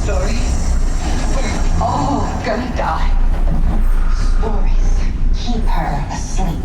stories. We're all gonna die. Stories keep her asleep.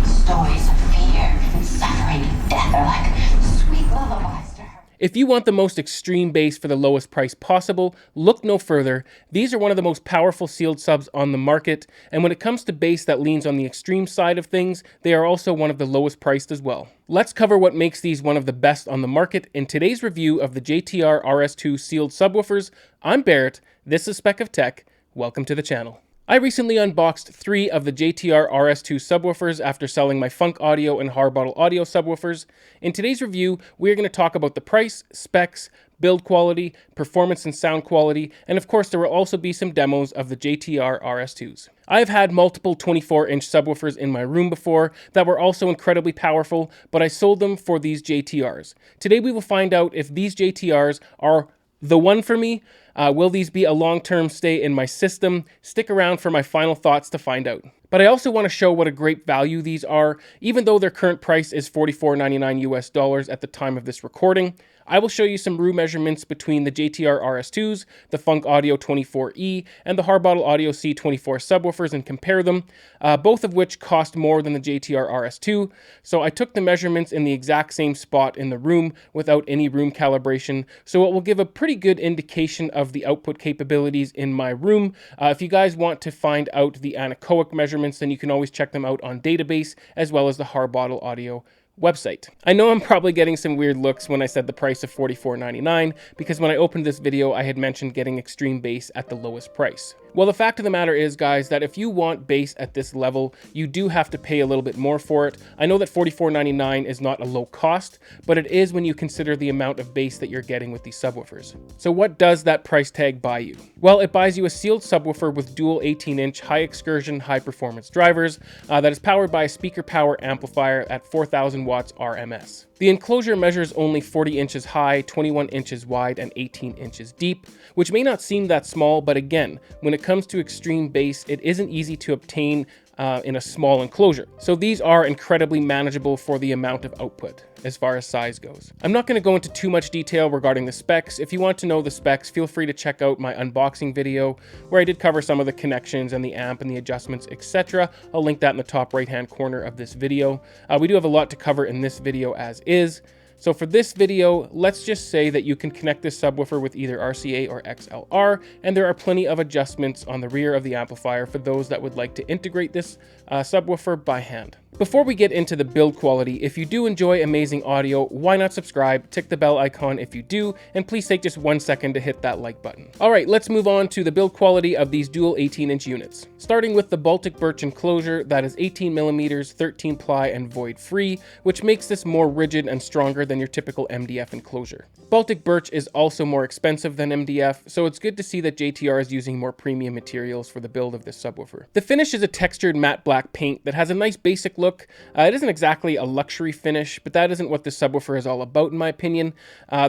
Stories of fear and suffering and death are like sweet lullabies to her. If you want the most extreme bass for the lowest price possible, look no further. These are one of the most powerful sealed subs on the market, and when it comes to bass that leans on the extreme side of things, they are also one of the lowest priced as well. Let's cover what makes these one of the best on the market in today's review of the JTR RS2 sealed subwoofers. I'm Barrett, this is Spec of Tech, welcome to the channel. I recently unboxed 3 of the JTR RS2 subwoofers after selling my Funk Audio and Harbottle Audio subwoofers. In today's review, we're going to talk about the price, specs, build quality, performance and sound quality, and of course there will also be some demos of the JTR RS2s. I've had multiple 24-inch subwoofers in my room before that were also incredibly powerful, but I sold them for these JTRs. Today we will find out if these JTRs are the one for me. Will these be a long-term stay in my system? Stick around for my final thoughts to find out. But I also want to show what a great value these are, even though their current price is $44.99 US at the time of this recording. I will show you some room measurements between the JTR RS2s, the Funk Audio 24E, and the Harbottle Audio C24 subwoofers and compare them, both of which cost more than the JTR RS2. So I took the measurements in the exact same spot in the room without any room calibration, so it will give a pretty good indication of the output capabilities in my room. If you guys want to find out the anechoic measurements, then you can always check them out on Database as well as the Harbottle Audio website. I know I'm probably getting some weird looks when I said the price of $44.99 because when I opened this video I had mentioned getting extreme bass at the lowest price. Well, the fact of the matter is, guys, that if you want bass at this level, you do have to pay a little bit more for it. I know that $44.99 is not a low cost, but it is when you consider the amount of bass that you're getting with these subwoofers. So what does that price tag buy you? Well, it buys you a sealed subwoofer with dual 18-inch high excursion, high performance drivers that is powered by a speaker power amplifier at 4,000 watts RMS. The enclosure measures only 40 inches high, 21 inches wide, and 18 inches deep, which may not seem that small, but again, when it comes to extreme bass, it isn't easy to obtain in a small enclosure. So these are incredibly manageable for the amount of output as far as size goes. I'm not going to go into too much detail regarding the specs. If you want to know the specs, feel free to check out my unboxing video where I did cover some of the connections and the amp and the adjustments, etc. I'll link that in the top right hand corner of this video. We do have a lot to cover in this video as is. So for this video, let's just say that you can connect this subwoofer with either RCA or XLR, and there are plenty of adjustments on the rear of the amplifier for those that would like to integrate this subwoofer by hand. Before we get into the build quality, if you do enjoy amazing audio, why not subscribe, tick the bell icon if you do, and please take just 1 second to hit that like button. Alright, let's move on to the build quality of these dual 18-inch units. Starting with the Baltic Birch enclosure that is 18mm, 13 ply, and void free, which makes this more rigid and stronger than your typical MDF enclosure. Baltic Birch is also more expensive than MDF, so it's good to see that JTR is using more premium materials for the build of this subwoofer. The finish is a textured matte black paint that has a nice basic look. It isn't exactly a luxury finish, but that isn't what this subwoofer is all about in my opinion.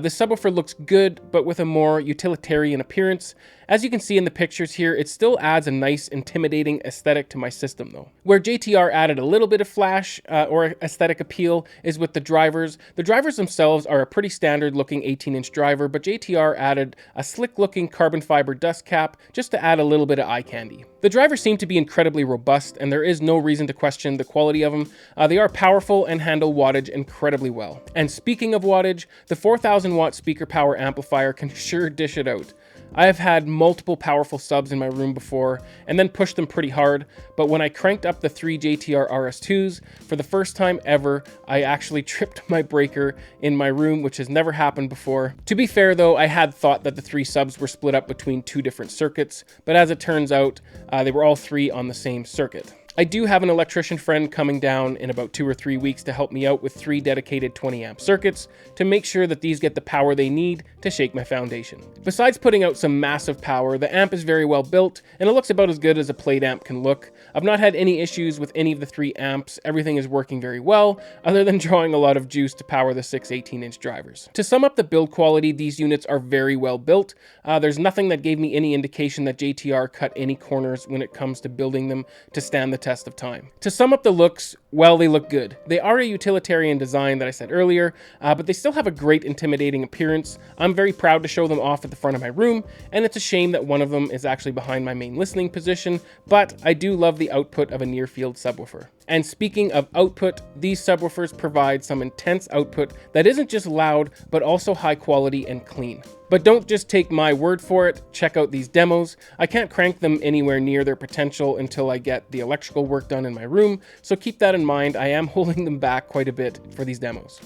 This subwoofer looks good, but with a more utilitarian appearance. As you can see in the pictures here, it still adds a nice, intimidating aesthetic to my system though. Where JTR added a little bit of flash or aesthetic appeal is with the drivers. The drivers themselves are a pretty standard looking 18-inch driver, but JTR added a slick looking carbon fiber dust cap just to add a little bit of eye candy. The drivers seem to be incredibly robust, and there is no reason to question the quality of them. They are powerful and handle wattage incredibly well. And speaking of wattage, the 4,000 watt speaker power amplifier can sure dish it out. I have had multiple powerful subs in my room before and then pushed them pretty hard, but when I cranked up the 3 JTR RS2s, for the first time ever, I actually tripped my breaker in my room, which has never happened before. To be fair though, I had thought that the 3 subs were split up between 2 different circuits, but as it turns out, they were all 3 on the same circuit. I do have an electrician friend coming down in about 2 or 3 weeks to help me out with 3 dedicated 20 amp circuits to make sure that these get the power they need to shake my foundation. Besides putting out some massive power, the amp is very well built and it looks about as good as a plate amp can look. I've not had any issues with any of the 3 amps. Everything is working very well, other than drawing a lot of juice to power the 6 18-inch drivers. To sum up the build quality, these units are very well built. There's nothing that gave me any indication that JTR cut any corners when it comes to building them to stand the test of time. To sum up the looks, Well, they look good. They are a utilitarian design that I said earlier, but they still have a great intimidating appearance. I'm very proud to show them off at the front of my room, and it's a shame that one of them is actually behind my main listening position, but I do love the output of a near-field subwoofer. And speaking of output, these subwoofers provide some intense output that isn't just loud, but also high quality and clean. But don't just take my word for it, check out these demos. I can't crank them anywhere near their potential until I get the electrical work done in my room, so keep that in mind. I am holding them back quite a bit for these demos.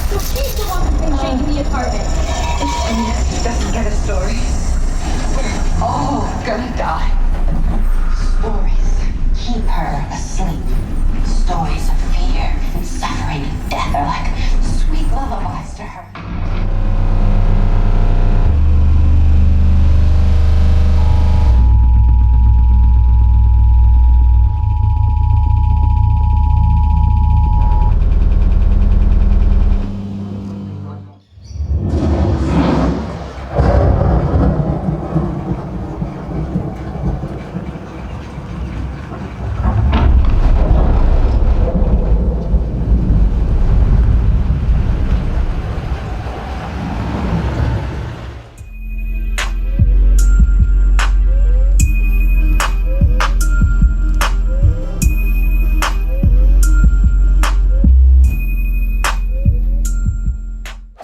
So she's the one that's been shaking the apartment. And he doesn't get a story. We're all gonna die. Stories keep her asleep. Stories of fear and suffering and death are like sweet lullabies to her.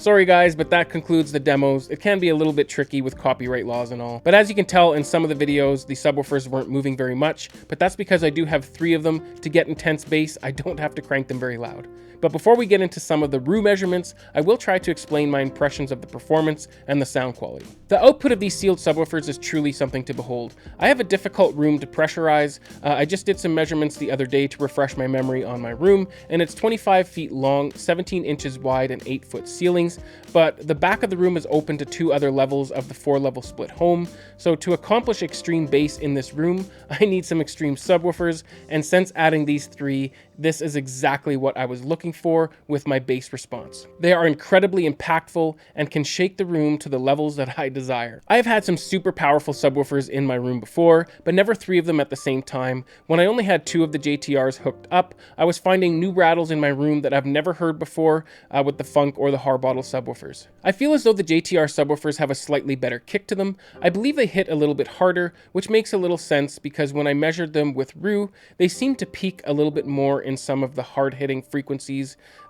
Sorry guys, but that concludes the demos. It can be a little bit tricky with copyright laws and all. But as you can tell in some of the videos, the subwoofers weren't moving very much, but that's because I do have 3 of them. To get intense bass, I don't have to crank them very loud. But before we get into some of the RU measurements, I will try to explain my impressions of the performance and the sound quality. The output of these sealed subwoofers is truly something to behold. I have a difficult room to pressurize. I just did some measurements the other day to refresh my memory on my room, and it's 25 feet long, 17 inches wide, and 8-foot ceilings. But the back of the room is open to 2 other levels of the 4-level split home. So to accomplish extreme bass in this room, I need some extreme subwoofers, and since adding these 3, this is exactly what I was looking for with my bass response. They are incredibly impactful and can shake the room to the levels that I desire. I have had some super powerful subwoofers in my room before, but never 3 of them at the same time. When I only had 2 of the JTRs hooked up, I was finding new rattles in my room that I've never heard before with the Funk or the Harbottle subwoofers. I feel as though the JTR subwoofers have a slightly better kick to them. I believe they hit a little bit harder, which makes a little sense because when I measured them with RU, they seem to peak a little bit more in some of the hard-hitting frequencies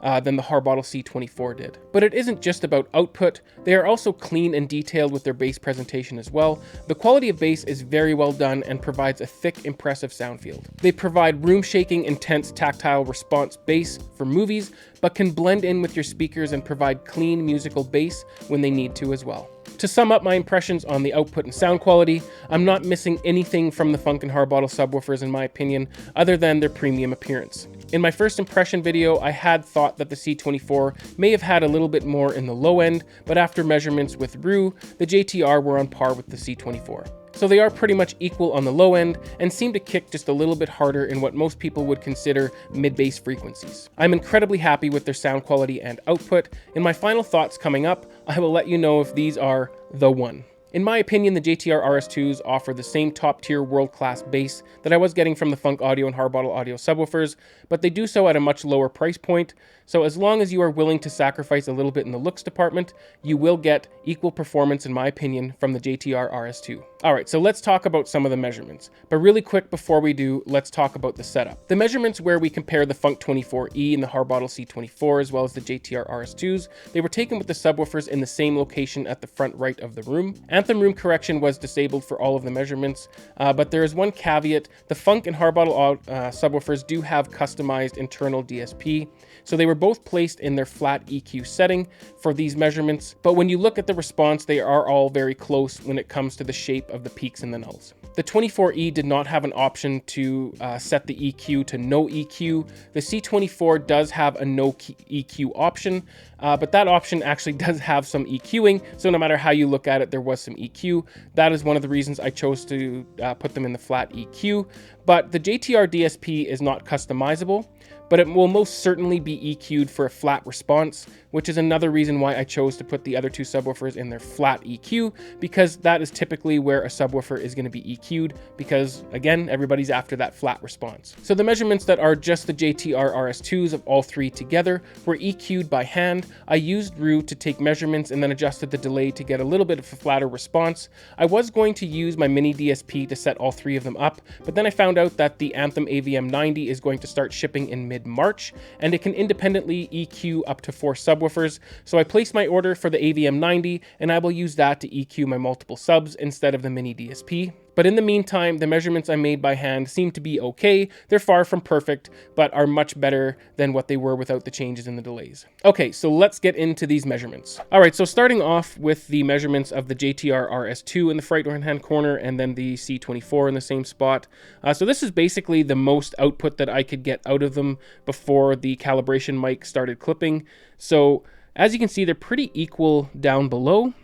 than the Harbottle C24 did. But it isn't just about output, they are also clean and detailed with their bass presentation as well. The quality of bass is very well done and provides a thick, impressive sound field. They provide room-shaking, intense, tactile response bass for movies, but can blend in with your speakers and provide clean musical bass when they need to as well. To sum up my impressions on the output and sound quality, I'm not missing anything from the Funk and Harbottle subwoofers in my opinion, other than their premium appearance. In my first impression video, I had thought that the C24 may have had a little bit more in the low end, but after measurements with RU, the JTR were on par with the C24. So they are pretty much equal on the low end and seem to kick just a little bit harder in what most people would consider mid-bass frequencies. I'm incredibly happy with their sound quality and output. In my final thoughts coming up, I will let you know if these are the one. In my opinion, the JTR RS2s offer the same top-tier world-class bass that I was getting from the Funk Audio and Harbottle Audio subwoofers, but they do so at a much lower price point, so as long as you are willing to sacrifice a little bit in the looks department, you will get equal performance, in my opinion, from the JTR RS2. Alright, so let's talk about some of the measurements. But really quick before we do, let's talk about the setup. The measurements where we compare the Funk 24E and the Harbottle C24 as well as the JTR RS2s, they were taken with the subwoofers in the same location at the front right of the room. Anthem room correction was disabled for all of the measurements, but there is one caveat. The Funk and Harbottle subwoofers do have customized internal DSP, so they were both placed in their flat EQ setting for these measurements, but when you look at the response, they are all very close when it comes to the shape of the peaks and the nulls. The 24E did not have an option to set the EQ to no EQ. The C24 does have a no EQ option, but that option actually does have some EQing, so no matter how you look at it, there was some EQ. That is one of the reasons I chose to put them in the flat EQ. But the JTR DSP is not customizable, but it will most certainly be EQ'd for a flat response, which is another reason why I chose to put the other two subwoofers in their flat EQ, because that is typically where a subwoofer is going to be EQ'd, because again, everybody's after that flat response. So the measurements that are just the JTR RS2s of all three together were EQ'd by hand. I used Rue to take measurements and then adjusted the delay to get a little bit of a flatter response. I was going to use my mini DSP to set all three of them up, but then I found out that the Anthem AVM 90 is going to start shipping in mid-March, and it can independently EQ up to 4 subwoofers. So I placed my order for the AVM 90, and I will use that to EQ my multiple subs instead of the mini DSP. But in the meantime, the measurements I made by hand seem to be okay. They're far from perfect, but are much better than what they were without the changes in the delays. Okay, so let's get into these measurements. All right, so starting off with the measurements of the JTR RS2 in the right-hand corner, and then the C24 in the same spot. So this is basically the most output that I could get out of them before the calibration mic started clipping. So as you can see, they're pretty equal down below.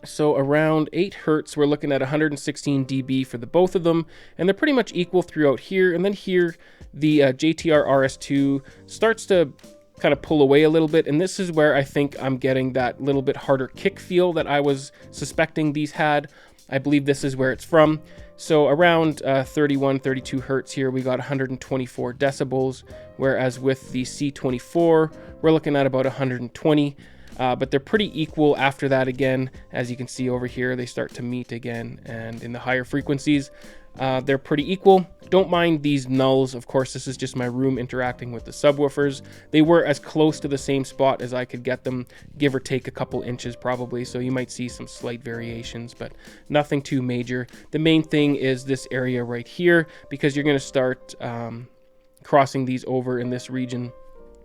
So around 8 hertz, we're looking at 116 dB for the both of them, and they're pretty much equal throughout here. And then here, the JTR RS2 starts to kind of pull away a little bit, and this is where I think I'm getting that little bit harder kick feel that I was suspecting these had. I believe this is where it's from. So around 31, 32 hertz here, we got 124 decibels, whereas with the C24, we're looking at about 120. But they're pretty equal after that again. As you can see over here, they start to meet again, and in the higher frequencies, they're pretty equal. Don't mind these nulls. Of course, this is just my room interacting with the subwoofers. They were as close to the same spot as I could get them, give or take a couple inches probably, so you might see some slight variations, but nothing too major. The main thing is this area right here, because you're going to start crossing these over in this region,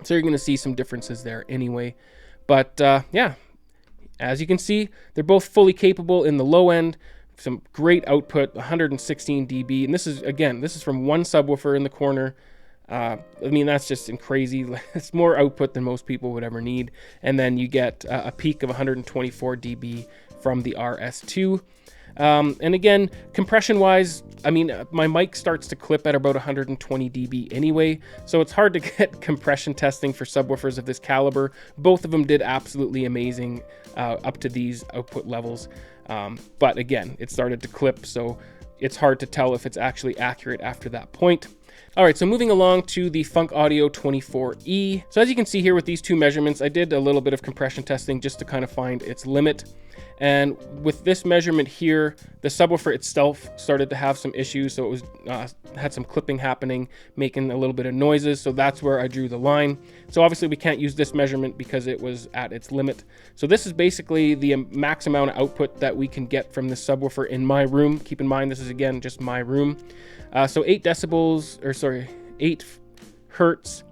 so you're going to see some differences there anyway. But yeah, as you can see, they're both fully capable in the low end. Some great output, 116 dB. And this is, again, this is from one subwoofer in the corner. I mean, that's just crazy. It's more output than most people would ever need. And then you get a peak of 124 dB from the RS2. And again, compression wise, I mean, my mic starts to clip at about 120 dB anyway, so it's hard to get compression testing for subwoofers of this caliber. Both of them did absolutely amazing up to these output levels. But again, it started to clip, so it's hard to tell if it's actually accurate after that point. All right, so moving along to the Funk Audio 24E. So as you can see here with these two measurements, I did a little bit of compression testing just to kind of find its limit. And with this measurement here, the subwoofer itself started to have some issues. So it was had some clipping happening, making a little bit of noises. So that's where I drew the line. So obviously we can't use this measurement because it was at its limit. So this is basically the max amount of output that we can get from this subwoofer in my room. Keep in mind, this is again just my room. So 8 hertz.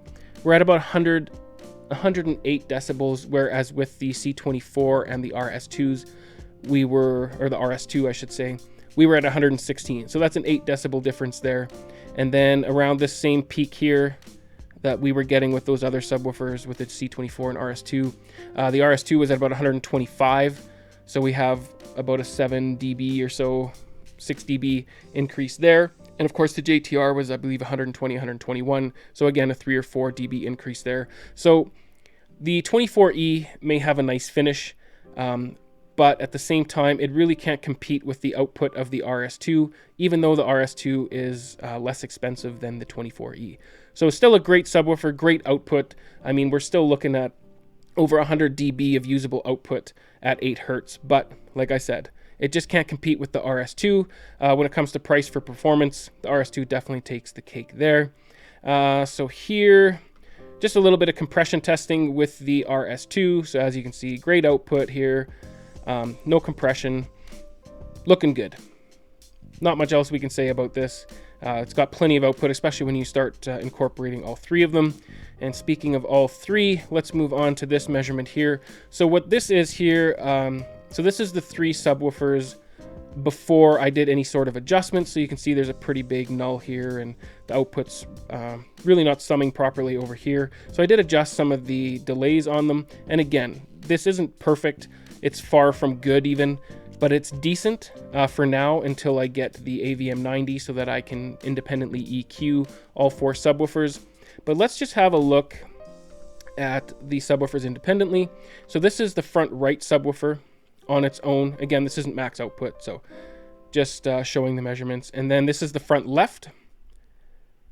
We're at about 108 decibels, whereas with the C24 and the RS2s, we were, or the RS2 I should say, we were at 116. So that's an 8 decibel difference there. And then around this same peak here that we were getting with those other subwoofers with the C24 and RS2, the RS2 was at about 125. So we have about a 7 dB or so, 6 dB increase there. And of course the JTR was, I believe, 120, 121. So again, a 3 or 4 dB increase there. So the 24E may have a nice finish, but at the same time, it really can't compete with the output of the RS2, even though the RS2 is less expensive than the 24E. So it's still a great subwoofer, great output. I mean, we're still looking at over 100 dB of usable output at 8 hertz. But like I said, it just can't compete with the RS2. When it comes to price for performance, the RS2 definitely takes the cake there. So here, just a little bit of compression testing with the RS2. So as you can see, great output here. No compression. Looking good. Not much else we can say about this. It's got plenty of output, especially when you start incorporating all three of them. And speaking of all three, let's move on to this measurement here. So what this is here, so this is the 3 subwoofers before I did any sort of adjustment. So you can see there's a pretty big null here, and the output's really not summing properly over here. So I did adjust some of the delays on them. And again, this isn't perfect. It's far from good even, but it's decent for now until I get the AVM90 so that I can independently EQ all 4 subwoofers. But let's just have a look at the subwoofers independently. So this is the front right subwoofer on its own. Again, this isn't max output, so just showing the measurements. And then this is the front left.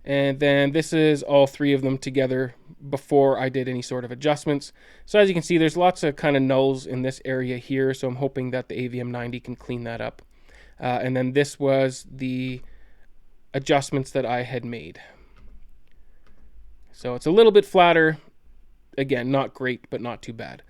And then this is all 3 of them together before I did any sort of adjustments. So as you can see, there's lots of kind of nulls in this area here. So I'm hoping that the AVM90 can clean that up. And then this was the adjustments that I had made. So it's a little bit flatter. Again, not great, but not too bad.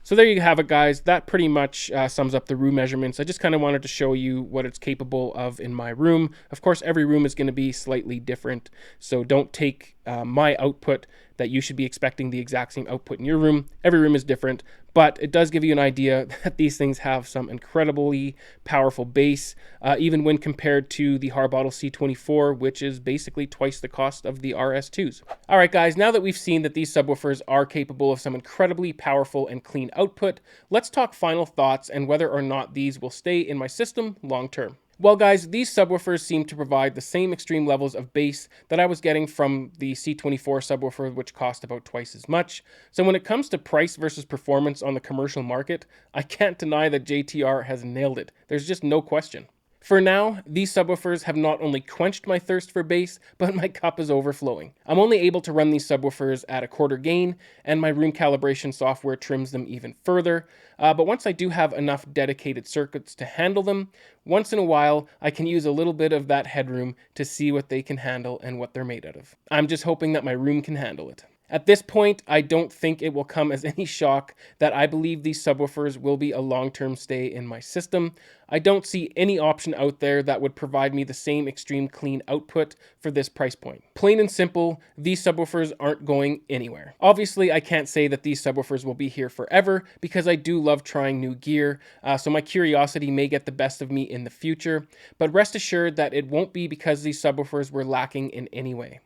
So there you have it, guys. That pretty much sums up the room measurements. I just kind of wanted to show you what it's capable of in my room. Of course, every room is going to be slightly different, so don't take my output that you should be expecting the exact same output in your room. Every room is different, but it does give you an idea that these things have some incredibly powerful bass, even when compared to the Harbottle C24, which is basically twice the cost of the RS2s. All right, guys, now that we've seen that these subwoofers are capable of some incredibly powerful and clean output, let's talk final thoughts and whether or not these will stay in my system long term. Well, guys, these subwoofers seem to provide the same extreme levels of bass that I was getting from the C24 subwoofer, which cost about twice as much. So when it comes to price versus performance on the commercial market, I can't deny that JTR has nailed it. There's just no question. For now, these subwoofers have not only quenched my thirst for bass, but my cup is overflowing. I'm only able to run these subwoofers at a quarter gain, and my room calibration software trims them even further. But once I do have enough dedicated circuits to handle them, once in a while, I can use a little bit of that headroom to see what they can handle and what they're made out of. I'm just hoping that my room can handle it. At this point, I don't think it will come as any shock that I believe these subwoofers will be a long-term stay in my system. I don't see any option out there that would provide me the same extreme clean output for this price point. Plain and simple, these subwoofers aren't going anywhere. Obviously, I can't say that these subwoofers will be here forever because I do love trying new gear, so my curiosity may get the best of me in the future, but rest assured that it won't be because these subwoofers were lacking in any way.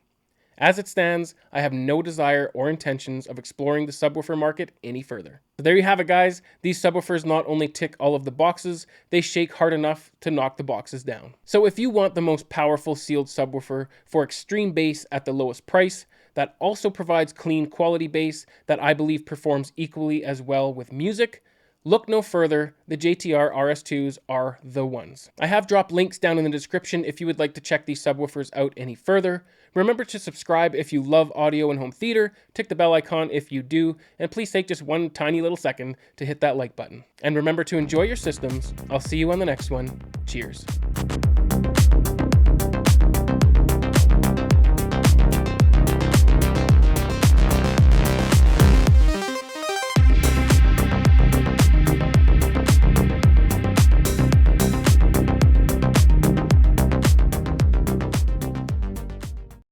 As it stands, I have no desire or intentions of exploring the subwoofer market any further. So there you have it, guys. These subwoofers not only tick all of the boxes, they shake hard enough to knock the boxes down. So if you want the most powerful sealed subwoofer for extreme bass at the lowest price, that also provides clean quality bass that I believe performs equally as well with music, look no further, the JTR RS2s are the ones. I have dropped links down in the description if you would like to check these subwoofers out any further. Remember to subscribe if you love audio and home theater, tick the bell icon if you do, and please take just one tiny little second to hit that like button. And remember to enjoy your systems. I'll see you on the next one. Cheers.